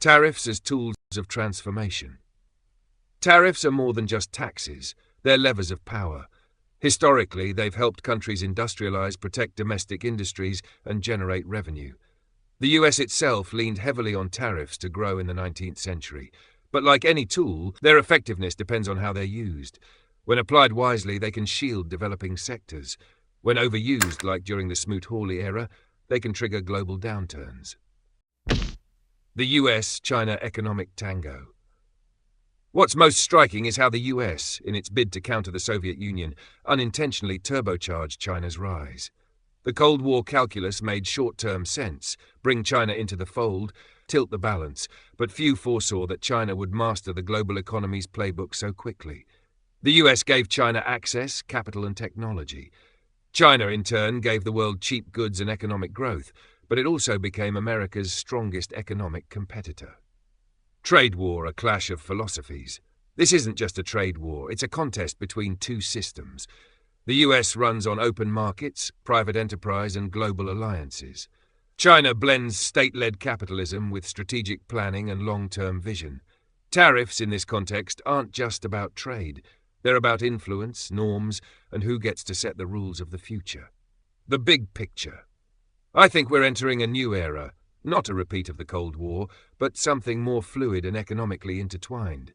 Tariffs as tools of transformation. Tariffs are more than just taxes, they're levers of power. Historically, they've helped countries industrialize, protect domestic industries, and generate revenue. The US itself leaned heavily on tariffs to grow in the 19th century. But like any tool, their effectiveness depends on how they're used. When applied wisely, they can shield developing sectors. When overused, like during the Smoot-Hawley era, they can trigger global downturns. The U.S. China economic tango. What's most striking is how the US, in its bid to counter the Soviet Union, unintentionally turbocharged China's rise. The Cold War calculus made short-term sense: bring China into the fold, tilt the balance, but few foresaw that China would master the global economy's playbook so quickly. The US gave China access, capital, and technology. China, in turn, gave the world cheap goods and economic growth, but it also became America's strongest economic competitor. Trade war, a clash of philosophies. This isn't just a trade war, it's a contest between two systems. The US runs on open markets, private enterprise, and global alliances. China blends state-led capitalism with strategic planning and long-term vision. Tariffs, in this context, aren't just about trade. They're about influence, norms, and who gets to set the rules of the future. The big picture. I think we're entering a new era, not a repeat of the Cold War, but something more fluid and economically intertwined.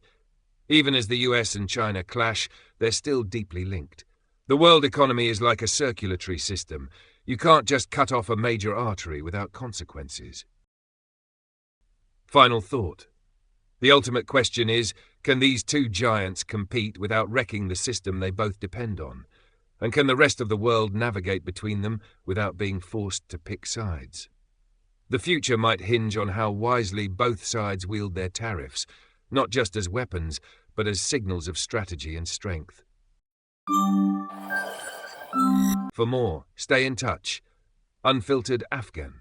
Even as the US and China clash, they're still deeply linked. The world economy is like a circulatory system. You can't just cut off a major artery without consequences. Final thought. The ultimate question is, can these two giants compete without wrecking the system they both depend on? And can the rest of the world navigate between them without being forced to pick sides? The future might hinge on how wisely both sides wield their tariffs, not just as weapons, but as signals of strategy and strength. For more, stay in touch. Unfiltered Afghan.